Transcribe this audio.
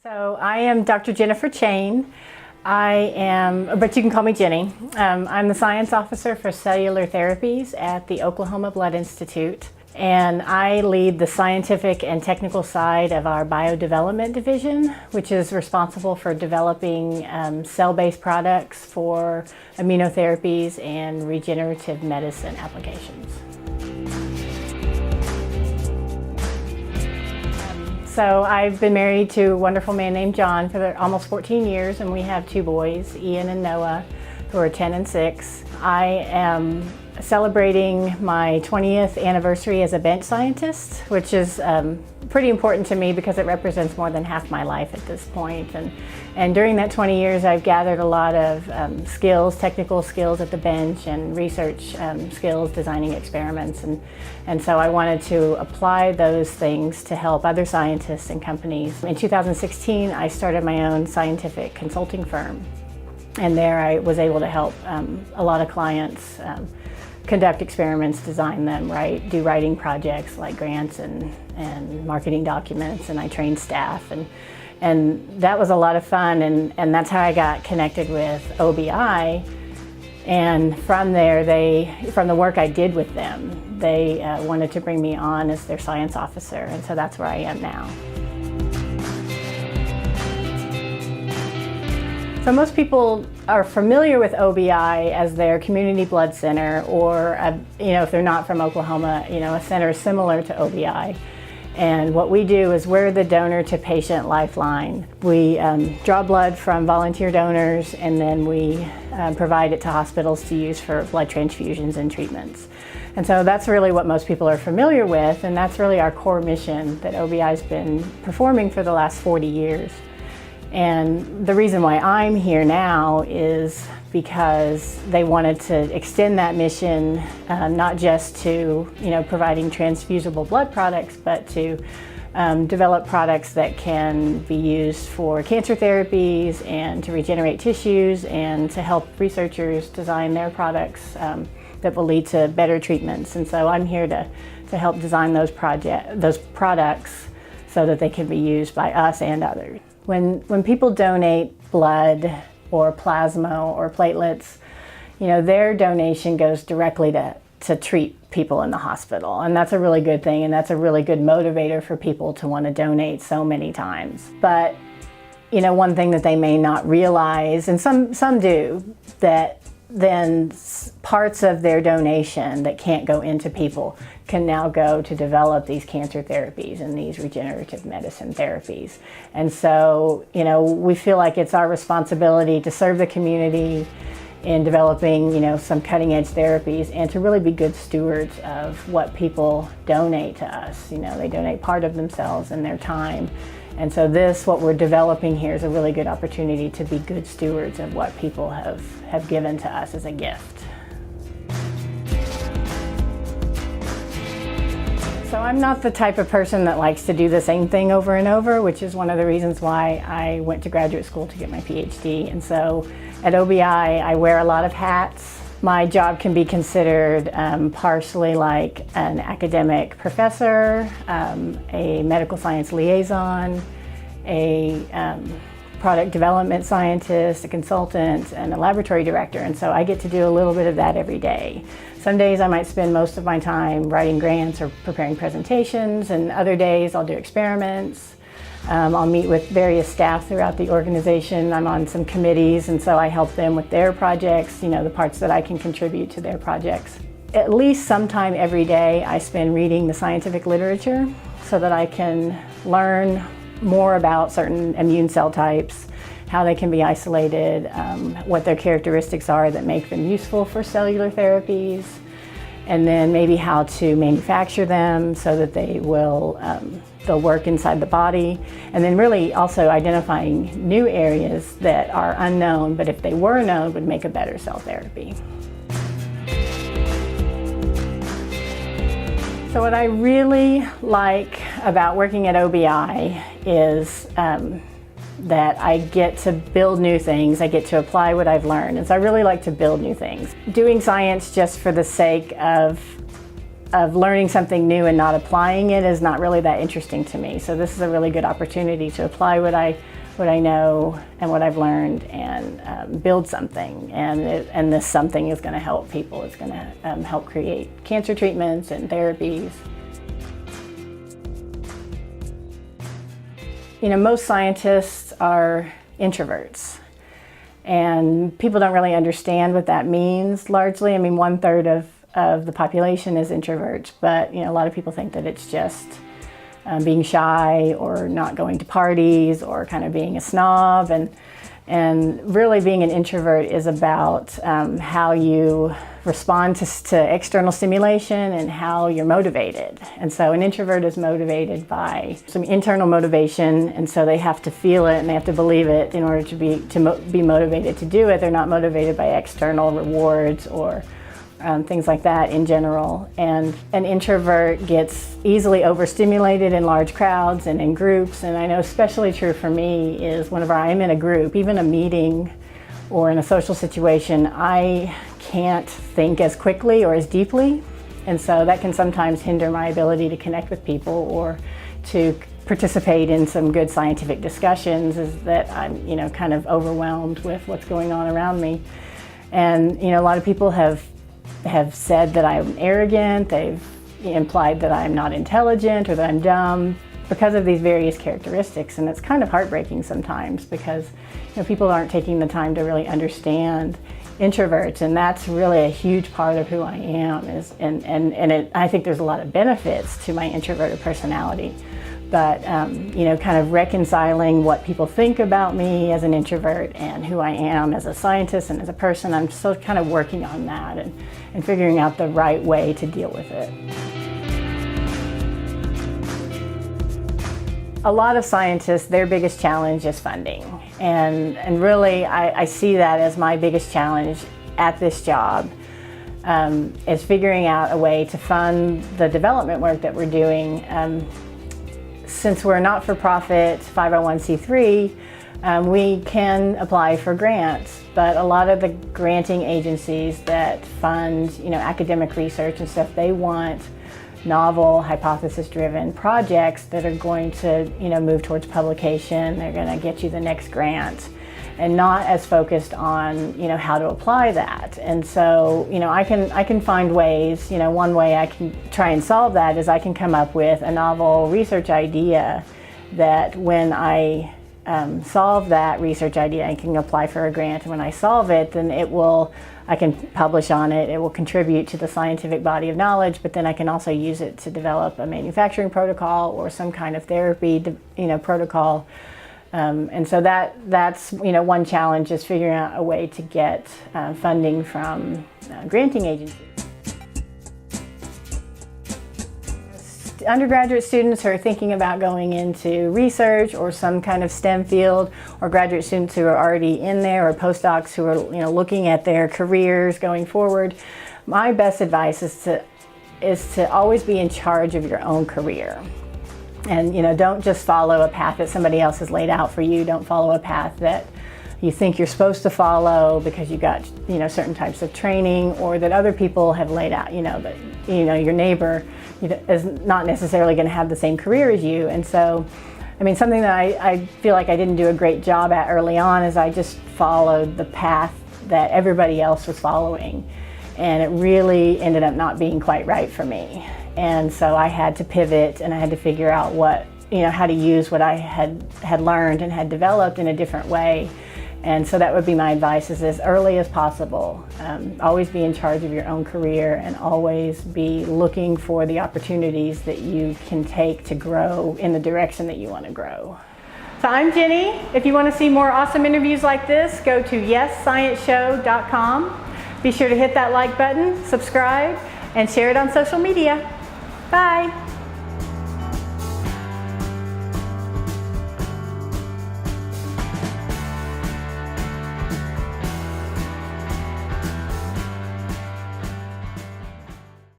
So I am Dr. Jennifer Chain. But you can call me Jenny. I'm the science officer for Cellular Therapies at the Oklahoma Blood Institute. And I lead the scientific and technical side of our biodevelopment division, which is responsible for developing cell-based products for immunotherapies and regenerative medicine applications. So I've been married to a wonderful man named John for almost 14 years, and we have two boys, Ian and Noah, who are 10 and 6. I am celebrating my 20th anniversary as a bench scientist, which is pretty important to me because it represents more than half my life at this point. And during that 20 years, I've gathered a lot of skills, technical skills at the bench and research skills, designing experiments. And so I wanted to apply those things to help other scientists and companies. In 2016, I started my own scientific consulting firm. And there I was able to help a lot of clients conduct experiments, design them, do writing projects like grants and marketing documents, and I trained staff. And that was a lot of fun, and that's how I got connected with OBI. And from there, from the work I did with them, they wanted to bring me on as their science officer, and so that's where I am now. So most people are familiar with OBI as their community blood center, or if they're not from Oklahoma, a center similar to OBI. And what we do is we're the donor to patient lifeline. We draw blood from volunteer donors, and then we provide it to hospitals to use for blood transfusions and treatments. And so that's really what most people are familiar with, and that's really our core mission that OBI's been performing for the last 40 years. And the reason why I'm here now is because they wanted to extend that mission, not just to providing transfusible blood products, but to develop products that can be used for cancer therapies and to regenerate tissues, and to help researchers design their products that will lead to better treatments. And so I'm here to help design those products so that they can be used by us and others. When people donate blood or plasma or platelets, their donation goes directly to treat people in the hospital. And that's a really good thing, and that's a really good motivator for people to want to donate so many times. But, one thing that they may not realize, and some do, that then parts of their donation that can't go into people can now go to develop these cancer therapies and these regenerative medicine therapies. And so, we feel like it's our responsibility to serve the community in developing, some cutting edge therapies, and to really be good stewards of what people donate to us. They donate part of themselves and their time. And so what we're developing here is a really good opportunity to be good stewards of what people have given to us as a gift. So I'm not the type of person that likes to do the same thing over and over, which is one of the reasons why I went to graduate school to get my Ph.D. And so at OBI, I wear a lot of hats. My job can be considered partially like an academic professor, a medical science liaison, a product development scientist, a consultant, and a laboratory director. And so I get to do a little bit of that every day. Some days I might spend most of my time writing grants or preparing presentations, and other days I'll do experiments. I'll meet with various staff throughout the organization. I'm on some committees, and so I help them with their projects, the parts that I can contribute to their projects. At least sometime every day I spend reading the scientific literature so that I can learn more about certain immune cell types, how they can be isolated, what their characteristics are that make them useful for cellular therapies, and then maybe how to manufacture them so that they'll work inside the body, and then really also identifying new areas that are unknown, but if they were known, would make a better cell therapy. So what I really like about working at OBI is that I get to build new things, I get to apply what I've learned, and so I really like to build new things. Doing science just for the sake of of learning something new and not applying it is not really that interesting to me. So this is a really good opportunity to apply what I know and what I've learned and build something. And this something is going to help people. It's going to help create cancer treatments and therapies. You know, most scientists are introverts. And people don't really understand what that means largely. I mean, 1/3 of the population is introverts, but you know, a lot of people think that it's just being shy or not going to parties or kind of being a snob. And really being an introvert is about how you respond to external stimulation and how you're motivated. And so an introvert is motivated by some internal motivation, and so they have to feel it and they have to believe it in order to be motivated to do it. They're not motivated by external rewards or things like that in general. And an introvert gets easily overstimulated in large crowds and in groups. And I know especially true for me is whenever I'm in a group, even a meeting or in a social situation, I can't think as quickly or as deeply. And so that can sometimes hinder my ability to connect with people or to participate in some good scientific discussions, is that I'm, you know, kind of overwhelmed with what's going on around me. And, you know, a lot of people have said that I'm arrogant. They've implied that I'm not intelligent or that I'm dumb because of these various characteristics. And it's kind of heartbreaking sometimes because, you know, people aren't taking the time to really understand introverts, and that's really a huge part of who I am. I think there's a lot of benefits to my introverted personality. But you know, kind of reconciling what people think about me as an introvert and who I am as a scientist and as a person, I'm still kind of working on that and figuring out the right way to deal with it. A lot of scientists, their biggest challenge is funding. And really, I see that as my biggest challenge at this job, is figuring out a way to fund the development work that we're doing. Since we're a not-for-profit 501c3, we can apply for grants, but a lot of the granting agencies that fund, you know, academic research and stuff, they want novel, hypothesis-driven projects that are going to, you know, move towards publication. They're going to get you the next grant, and not as focused on, you know, how to apply that. And so, you know, I can find ways. You know, one way I can try and solve that is I can come up with a novel research idea that when I solve that research idea, I can apply for a grant. And when I solve it, then I can publish on it. It will contribute to the scientific body of knowledge, but then I can also use it to develop a manufacturing protocol or some kind of therapy, you know, protocol. And so that's, you know, one challenge is figuring out a way to get funding from granting agencies. Undergraduate students who are thinking about going into research or some kind of STEM field, or graduate students who are already in there, or postdocs who are, you know, looking at their careers going forward, my best advice is to always be in charge of your own career. And, you know, don't just follow a path that somebody else has laid out for you. Don't follow a path that you think you're supposed to follow because you got, you know, certain types of training, or that other people have laid out, you know, that, you know, your neighbor is not necessarily going to have the same career as you. And so, I mean, something that I feel like I didn't do a great job at early on is I just followed the path that everybody else was following. And it really ended up not being quite right for me. And so I had to pivot, and I had to figure out how to use what I had learned and had developed in a different way. And so that would be my advice, is as early as possible. Always be in charge of your own career, and always be looking for the opportunities that you can take to grow in the direction that you want to grow. So I'm Jenny. If you want to see more awesome interviews like this, go to yesscienceshow.com. Be sure to hit that like button, subscribe, and share it on social media. Bye.